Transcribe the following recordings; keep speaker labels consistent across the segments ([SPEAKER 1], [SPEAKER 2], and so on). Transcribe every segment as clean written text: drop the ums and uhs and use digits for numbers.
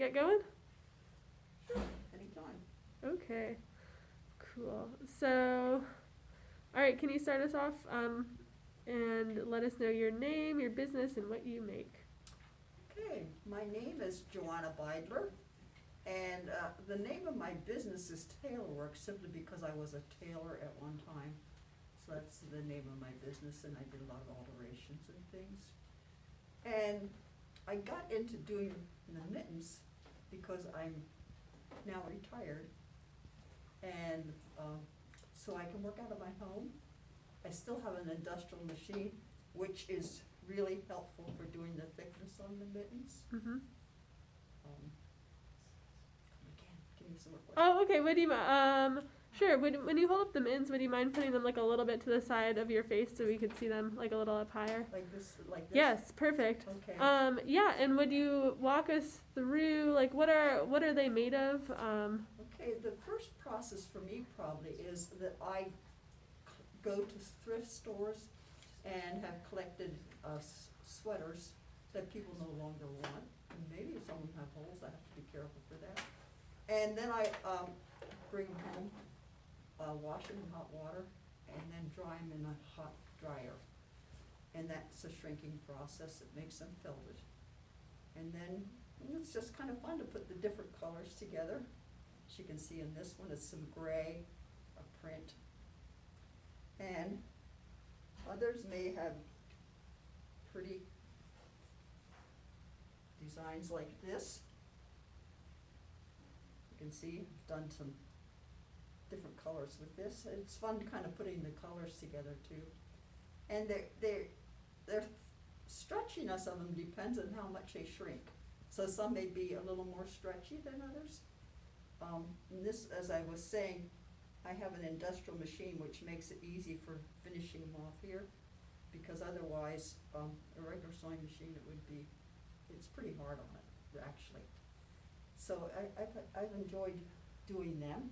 [SPEAKER 1] get going?
[SPEAKER 2] Anytime.
[SPEAKER 1] Okay, cool. So, all right, can you start us off and let us know your name, your business, and what you make?
[SPEAKER 2] Okay, my name is Joanna Beidler, and the name of my business is Tailor Work simply because I was a tailor at one time. So that's the name of my business, and I did a lot of alterations and things. And I got into doing the mittens because I'm now retired, and so I can work out of my home. I still have an industrial machine, which is really helpful for doing the thickness on the mittens.
[SPEAKER 1] Mm-hmm.
[SPEAKER 2] Again, give me some more questions.
[SPEAKER 1] Oh, okay. Would you sure. When you hold up the mittens, would you mind putting them like a little bit to the side of your face so we could see them like a little up higher?
[SPEAKER 2] Like this, like this?
[SPEAKER 1] Yes, perfect.
[SPEAKER 2] Okay.
[SPEAKER 1] Yeah, and would you walk us through like what are they made of?
[SPEAKER 2] Okay, the first process for me probably is that I go to thrift stores and have collected sweaters that people no longer want. And maybe some of them have holes, I have to be careful for that. And then I bring them home, wash them in hot water, and then dry them in a hot dryer. And that's a shrinking process that makes them felted. And then it's just kind of fun to put the different colors together. As you can see in this one, it's some gray, a print. And others may have pretty designs like this. You can see I've done some different colors with this. It's fun kind of putting the colors together too. And their stretchiness of them depends on how much they shrink. So some may be a little more stretchy than others. And this, as I was saying, I have an industrial machine which makes it easy for finishing them off here, because otherwise, a regular sewing machine, it's pretty hard on it, actually. So I've enjoyed doing them.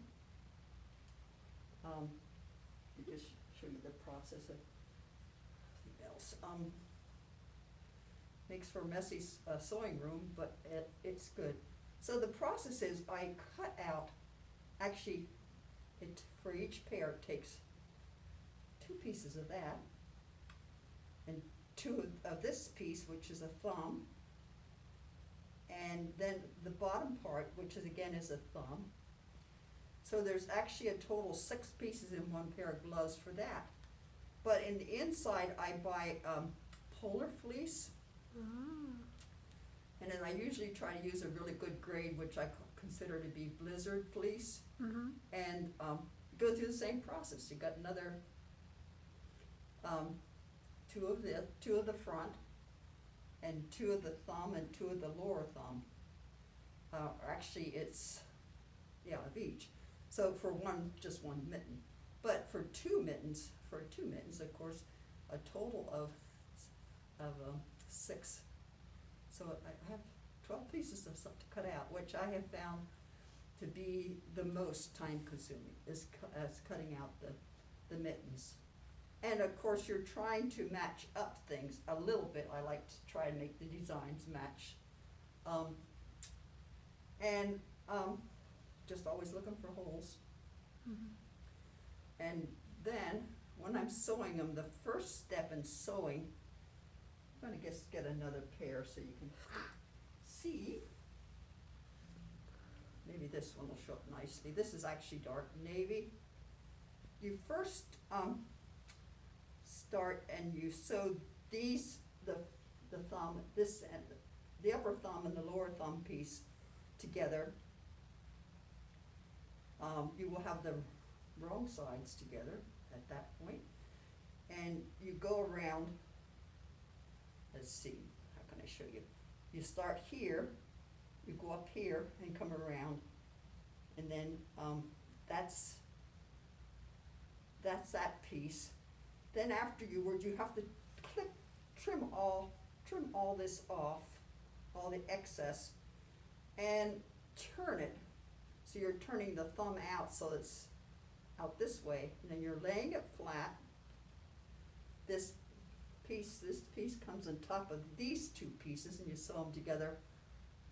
[SPEAKER 2] To just show you the process of something else. Makes for a messy sewing room, but it's good. So the process is I cut out, actually, for each pair it takes 2 pieces of that, and 2 of this piece, which is a thumb, and then the bottom part, which is again is a thumb. So there's actually a total 6 pieces in one pair of gloves for that. But in the inside I buy polar fleece. And then I usually try to use a really good grade, which I consider to be blizzard fleece.
[SPEAKER 1] Mm-hmm.
[SPEAKER 2] And go through the same process. You got another 2 of the front, and 2 of the thumb, and 2 of the lower thumb. Actually, it's of each. So for just one mitten. But for two mittens, of course, a total of 6. So I have 12 pieces of stuff to cut out, which I have found to be the most time consuming, is cutting out the mittens. And of course you're trying to match up things a little bit. I like to try to make the designs match. And just always looking for holes.
[SPEAKER 1] Mm-hmm.
[SPEAKER 2] And then when I'm sewing them, the first step in sewing, I'm going to get another pair so you can see. Maybe this one will show up nicely. This is actually dark navy. You first start and you sew these, the thumb, this and the upper thumb and the lower thumb piece together. You will have the wrong sides together at that point. And you go around, let's see, how can I show you? You start here, you go up here and come around, and then that's that piece. Then afterwards you have to trim all this off, all the excess, and turn it. So you're turning the thumb out so it's out this way, and then you're laying it flat. This piece comes on top of these 2 pieces, and you sew them together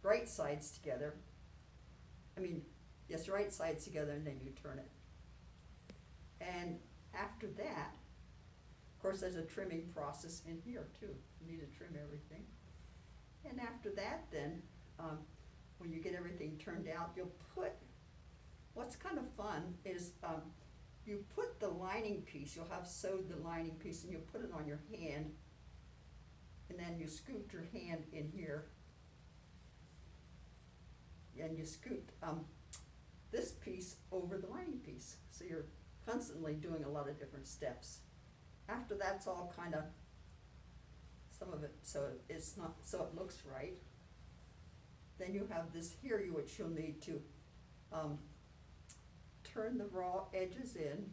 [SPEAKER 2] right sides together. Yes, right sides together, and then you turn it. And after that, of course, there's a trimming process in here too. You need to trim everything. And after that, then, when you get everything turned out, you'll put, what's kind of fun is you put the lining piece, you'll have sewed the lining piece, and you put it on your hand, and then you scoot your hand in here, and you scoot this piece over the lining piece. So you're constantly doing a lot of different steps. After that's all kind of, some of it, so it's not, so it looks right. Then you have this here, which you'll need to turn the raw edges in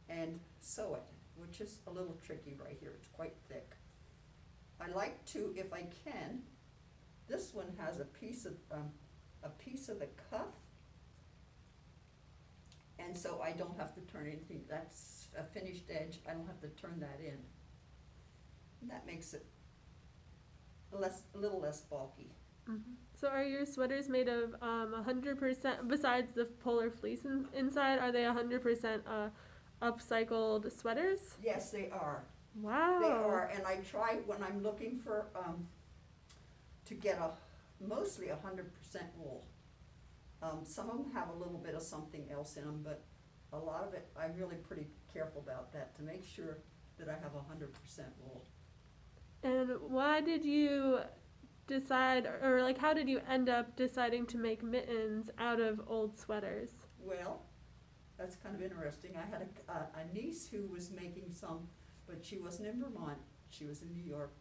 [SPEAKER 2] and sew it, which is a little tricky right here. It's quite thick. I like to, if I can, this one has a piece of the cuff, and so I don't have to turn anything. That's a finished edge. I don't have to turn that in. And that makes it a little less bulky.
[SPEAKER 1] Mm-hmm. So are your sweaters made of 100%, besides the polar fleece inside, are they 100% upcycled sweaters?
[SPEAKER 2] Yes, they are.
[SPEAKER 1] Wow.
[SPEAKER 2] They are, and I try when I'm looking for to get mostly 100% wool. Some of them have a little bit of something else in them, but a lot of it, I'm really pretty careful about that to make sure that I have 100% wool.
[SPEAKER 1] And why did you decide, or like how did you end up deciding to make mittens out of old sweaters?
[SPEAKER 2] Well, that's kind of interesting. I had a niece who was making some, but she wasn't in Vermont. She was in New York,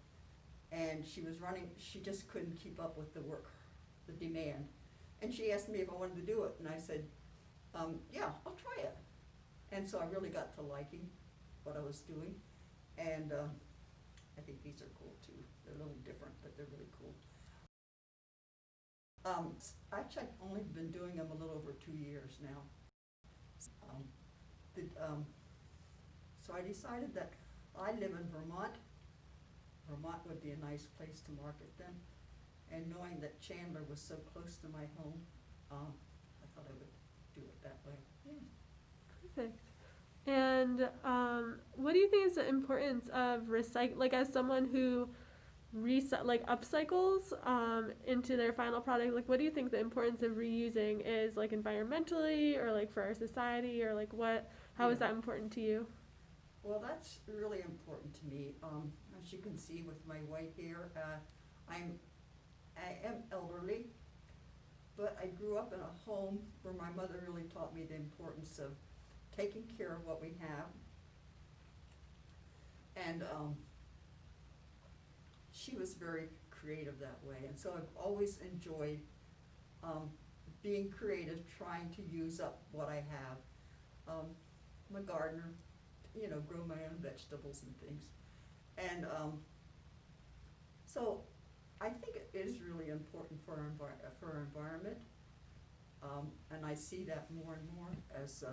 [SPEAKER 2] and she was running, she just couldn't keep up with the demand. And she asked me if I wanted to do it, and I said, yeah, I'll try it. And so I really got to liking what I was doing, and I think these are cool too. They're a little different, but they're really cool. Actually, I've only been doing them a little over 2 years now. So I decided that I live in Vermont. Vermont would be a nice place to market them. And knowing that Chandler was so close to my home, I thought I would do it that way. Yeah.
[SPEAKER 1] Perfect. And what do you think is the importance of like as someone who upcycles into their final product, like what do you think the importance of reusing is, like environmentally or like for our society, or like how is that important to you?
[SPEAKER 2] Well, that's really important to me. As you can see with my white hair, I am elderly, but I grew up in a home where my mother really taught me the importance of taking care of what we have. And she was very creative that way, and so I've always enjoyed being creative, trying to use up what I have. I'm a gardener, grow my own vegetables and things. And so I think it is really important for our environment, and I see that more and more as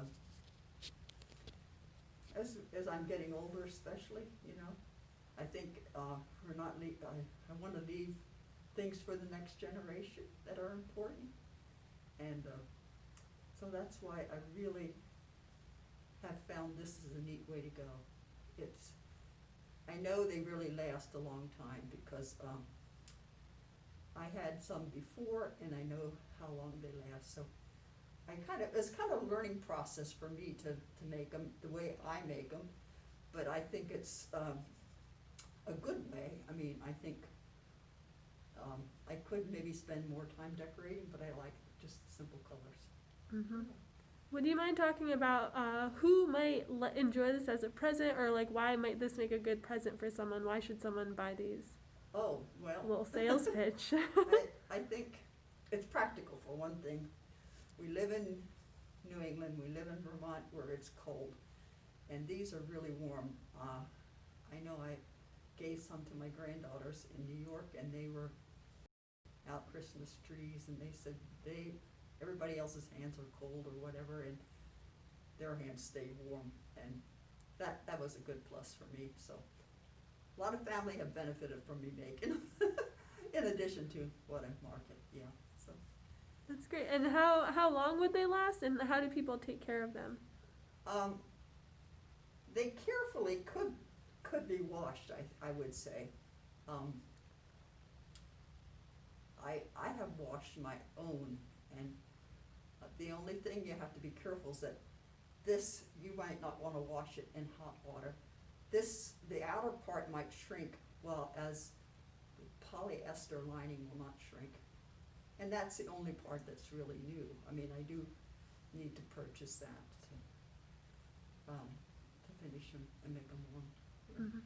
[SPEAKER 2] I'm getting older, especially. I think we're not. I want to leave things for the next generation that are important, and so that's why I really have found this is a neat way to go. I know they really last a long time because I had some before, and I know how long they last. So it's kind of a learning process for me to make them the way I make them, but I think it's a good way. I think I could maybe spend more time decorating, but I like just simple colors.
[SPEAKER 1] Mm-hmm. Would you mind talking about who might enjoy this as a present, or like why might this make a good present for someone? Why should someone buy these?
[SPEAKER 2] Oh, well.
[SPEAKER 1] A little sales pitch.
[SPEAKER 2] I think it's practical for one thing. We live in New England, we live in Vermont where it's cold, and these are really warm. I know I gave some to my granddaughters in New York, and they were out Christmas trees, and they said everybody else's hands are cold or whatever, and their hands stay warm, and that was a good plus for me. So a lot of family have benefited from me making them. in addition to what I market, yeah, so.
[SPEAKER 1] That's great. And how long would they last, and how do people take care of them?
[SPEAKER 2] Um, they carefully could be washed, I would say. Um, I have washed my own, and the only thing you have to be careful is that this, you might not want to wash it in hot water. This, the outer part might shrink, well, as the polyester lining will not shrink. And that's the only part that's really new. I mean, I do need to purchase that to finish them and make them warm. Yeah.
[SPEAKER 1] Mm-hmm.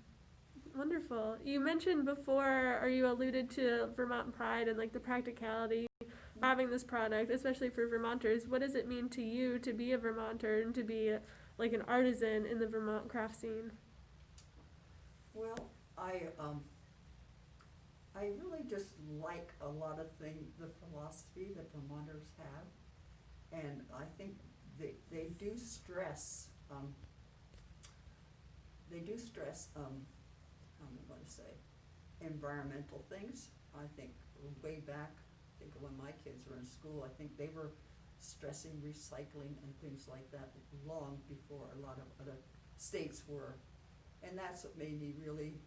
[SPEAKER 1] Wonderful. You mentioned before, or you alluded to Vermont Pride and like the practicality of having this product, especially for Vermonters. What does it mean to you to be a Vermonter and to be like an artisan in the Vermont craft scene?
[SPEAKER 2] Well, I really just like a lot of things, the philosophy that Vermonters have, and I think they do stress, how am I going to say, environmental things. I think way back, I think when my kids were in school, I think they were stressing recycling and things like that long before a lot of other states were. And that's what made me really,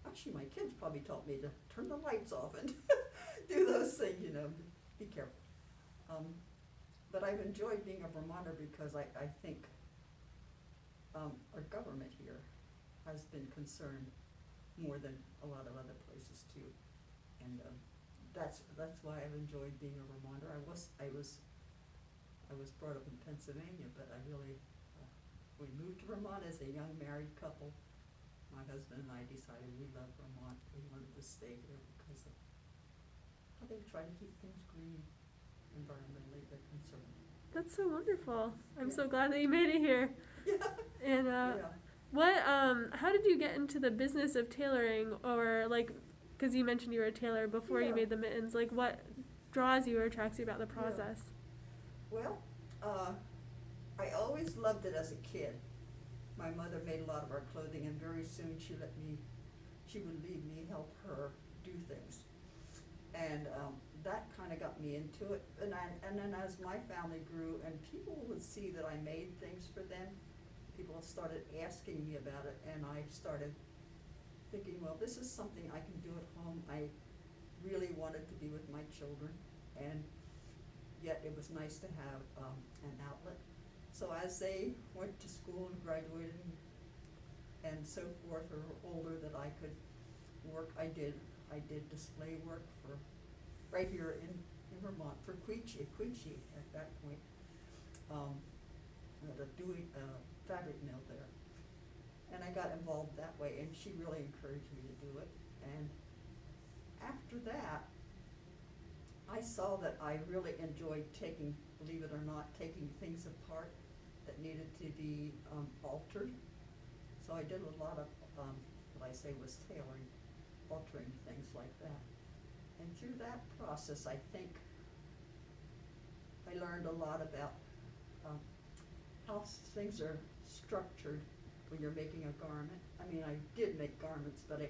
[SPEAKER 2] actually my kids probably taught me to turn the lights off and do those things, you know, be careful. But I've enjoyed being a Vermonter because I think our government here has been concerned more than a lot of other places too. And that's why I've enjoyed being a Vermonter. I was brought up in Pennsylvania, but I really, we moved to Vermont as a young married couple. My husband and I decided we love Vermont. We wanted to stay here because of how they try to keep things green, environmentally, they're concerned.
[SPEAKER 1] That's so wonderful. I'm
[SPEAKER 2] Yeah.
[SPEAKER 1] so glad that you made it here.
[SPEAKER 2] Yeah.
[SPEAKER 1] And
[SPEAKER 2] Yeah.
[SPEAKER 1] how did you get into the business of tailoring, or like, because you mentioned you were a tailor before you
[SPEAKER 2] Yeah.
[SPEAKER 1] made the mittens, like what draws you or attracts you about the
[SPEAKER 2] Yeah.
[SPEAKER 1] process?
[SPEAKER 2] Well, I always loved it as a kid. My mother made a lot of our clothing, and very soon she would leave me help her do things. And that kind of got me into it. And then as my family grew and people would see that I made things for them, people started asking me about it, and I started thinking, well, this is something I can do at home. I really wanted to be with my children, and yet it was nice to have an outlet. So as they went to school and graduated and so forth, or older, that I could work, I did display work for right here in Vermont for Queechee at that point, at a fabric mill there. And I got involved that way, and she really encouraged me to do it. And after that, I saw that I really enjoyed taking, believe it or not, taking things apart that needed to be altered. So I did a lot of what I say was tailoring, altering things like that. And through that process, I think I learned a lot about how things are structured when you're making a garment. I mean, I did make garments, but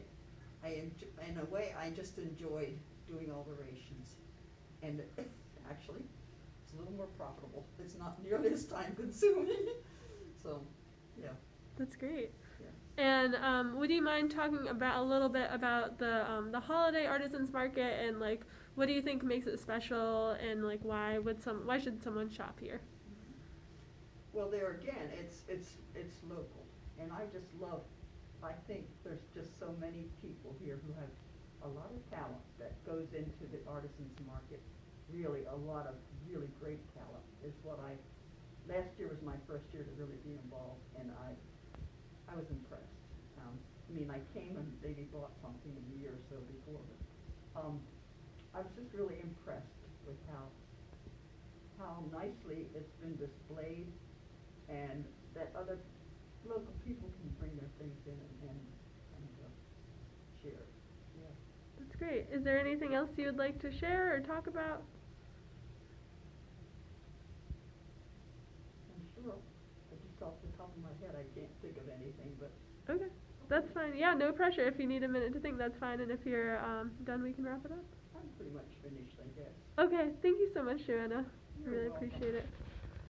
[SPEAKER 2] in a way, I just enjoyed doing alterations. And actually, it's a little more profitable. It's not nearly as time consuming. So, yeah.
[SPEAKER 1] That's great.
[SPEAKER 2] Yeah.
[SPEAKER 1] And would you mind talking about a little bit about the holiday artisans market, and like what do you think makes it special, and like why should someone shop here?
[SPEAKER 2] Well, there again, it's local, and I just love. I think there's just so many people here who have a lot of talent that goes into the artisans market. Really, a lot of really great talent is what I. Last year was my first year to really be involved, and I was impressed. I mean, I came and maybe bought something a year or so before, but I was just really impressed with how nicely it's been displayed, and that other local people can bring their things in and share. Yeah.
[SPEAKER 1] That's great. Is there anything else you would like to share or talk about?
[SPEAKER 2] I'm sure. I just off the top of my head, I can't think of anything, but
[SPEAKER 1] Okay. That's fine. Yeah, no pressure. If you need a minute to think, that's fine. And if you're done, we can wrap it up.
[SPEAKER 2] I'm pretty much finished, I guess.
[SPEAKER 1] Okay, thank you so much, Joanna. I
[SPEAKER 2] You're
[SPEAKER 1] really
[SPEAKER 2] welcome.
[SPEAKER 1] appreciate it.